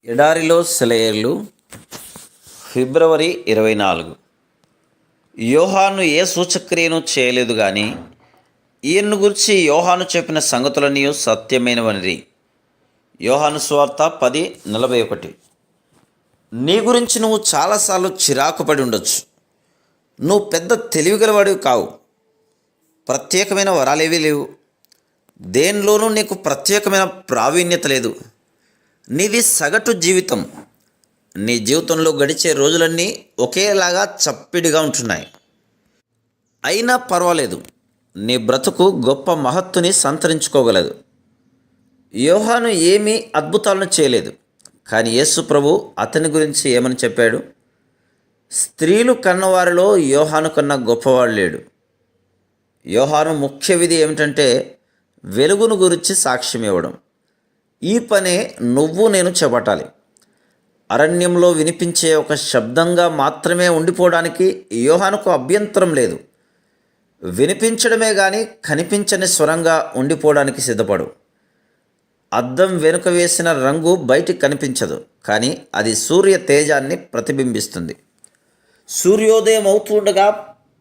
ఎడారిలో సెలయేర్లు ఫిబ్రవరి 24. యోహాను ఏ సూచక్రియను చేయలేదు గాని ఈయన్ను గురించి యోహాను చెప్పిన సంగతులన్నీ సత్యమైనవనిరి. యోహాను సువార్త 10:41. నీ గురించి నువ్వు చాలాసార్లు చిరాకు పడి ఉండొచ్చు. నువ్వు పెద్ద తెలివిగలవాడివి కావు. ప్రత్యేకమైన వరాలేవీ లేవు. దేనిలోనూ నీకు ప్రత్యేకమైన ప్రావీణ్యత లేదు. నీది సగటు జీవితం. నీ జీవితంలో గడిచే రోజులన్నీ ఒకేలాగా చప్పిడిగా ఉంటున్నాయి. అయినా పర్వాలేదు, నీ బ్రతుకు గొప్ప మహత్తుని సంతరించుకోగలదు. యోహాను ఏమీ అద్భుతాలను చేయలేదు, కానీ యేసు ప్రభు అతని గురించి ఏమని చెప్పాడు? స్త్రీలు కన్నవారిలో యోహాను కన్నా గొప్పవాడు లేడు. యోహాను ముఖ్య విధి ఏమిటంటే వెలుగును గురించి సాక్ష్యం ఇవ్వడం. ఈ పనే నువ్వు నేను చేపట్టాలి. అరణ్యంలో వినిపించే ఒక శబ్దంగా మాత్రమే ఉండిపోవడానికి యోహానుకు అభ్యంతరం లేదు. వినిపించడమే కానీ కనిపించని స్వరంగా ఉండిపోవడానికి సిద్ధపడు. అద్దం వెనుక వేసిన రంగు బయటికి కనిపించదు, కానీ అది సూర్య తేజాన్ని ప్రతిబింబిస్తుంది. సూర్యోదయం అవుతుండగా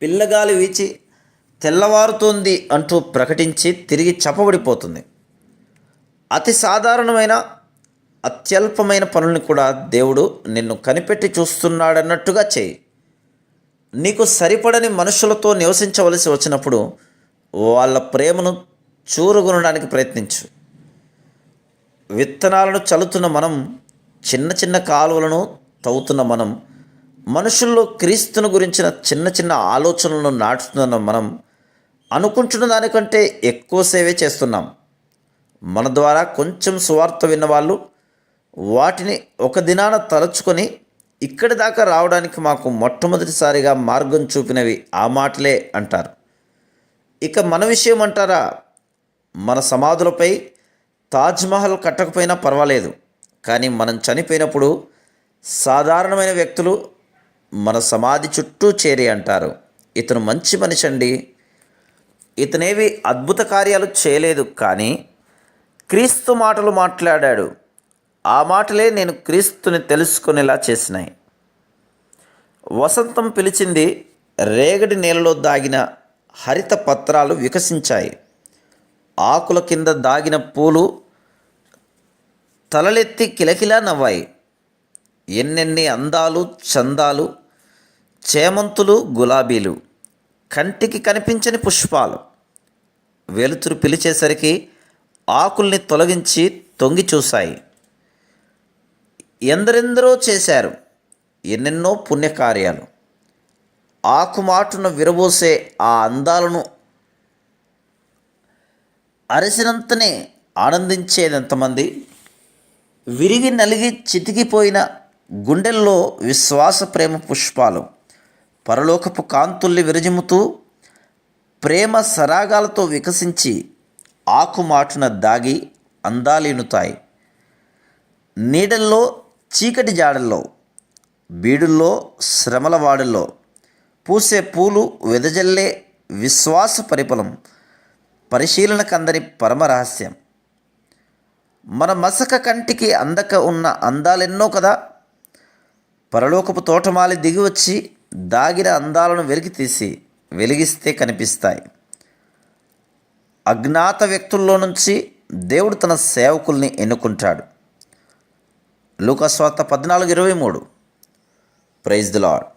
పిల్లగాలి వీచి తెల్లవారుతోంది అంటూ ప్రకటించి తిరిగి చప్పబడిపోతుంది. అతి సాధారణమైన అత్యల్పమైన పనులను కూడా దేవుడు నిన్ను కనిపెట్టి చూస్తున్నాడన్నట్టుగా చేయి. నీకు సరిపడని మనుషులతో నివసించవలసి వచ్చినప్పుడు వాళ్ళ ప్రేమను చూరగొనడానికి ప్రయత్నించు. విత్తనాలను చల్లుతున్న మనం, చిన్న చిన్న కాలువలను తవ్వుతున్న మనం, మనుషుల్లో క్రీస్తును గురించిన చిన్న చిన్న ఆలోచనలను నాటుతున్న మనం అనుకుంటున్న దానికంటే ఎక్కువ సేవే చేస్తున్నాం. మన ద్వారా కొంచెం సువార్త విన్నవాళ్ళు వాటిని ఒక దినాన తలుచుకొని ఇక్కడి దాకా రావడానికి మాకు మొట్టమొదటిసారిగా మార్గం చూపినవి ఆ మాటలే అంటారు. ఇక మన విషయం అంటారా? మన సమాధులపై తాజ్మహల్ కట్టకపోయినా పర్వాలేదు, కానీ మనం చనిపోయినప్పుడు సాధారణమైన వ్యక్తులు మన సమాధి చుట్టూ చేరి అంటారు, ఇతను మంచి మనిషి అండి, ఇతనేవి అద్భుత కార్యాలు చేయలేదు, కానీ క్రీస్తు మాటలు మాట్లాడాడు. ఆ మాటలే నేను క్రీస్తుని తెలుసుకునేలా చేసినాయి. వసంతం పిలిచింది. రేగడి నేలలో దాగిన హరిత పత్రాలు వికసించాయి. ఆకుల కింద దాగిన పూలు తలలెత్తి కిలకిలా నవ్వాయి. ఎన్నెన్ని అందాలు, చందాలు, చేమంతులు, గులాబీలు, కంటికి కనిపించని పుష్పాలు. వెలుతురు పిలిచేసరికి ఆకుల్ని తొలగించి తొంగి చూశాయి. ఎందరెందరో చేశారు ఎన్నెన్నో పుణ్యకార్యాలు. ఆకుమాటున విరబోసే ఆ అందాలను అరసినంతనే ఆనందించేదెంతమంది? విరిగి నలిగి చితికిపోయిన గుండెల్లో విశ్వాస ప్రేమ పుష్పాలు పరలోకపు కాంతుల్ని విరజిమ్ముతూ ప్రేమ సరాగాలతో వికసించి ఆకుమాటున దాగి అందాలీనుతాయి. నీడల్లో, చీకటి జాడల్లో, బీడుల్లో, శ్రమల వాడల్లో పూసే పూలు వెదజల్లే విశ్వాస పరిఫలం పరిశీలనకందరి పరమ రహస్యం. మన మసక కంటికి అందక ఉన్న అందాలెన్నో కదా. పరలోకపు తోటమాలి దిగివచ్చి దాగిన అందాలను వెలికి తీసి వెలిగిస్తే కనిపిస్తాయి. అజ్ఞాత వ్యక్తుల్లో నుంచి దేవుడు తన సేవకుల్ని ఎన్నుకుంటాడు. లూకా సువార్త 14:23. Praise the lord.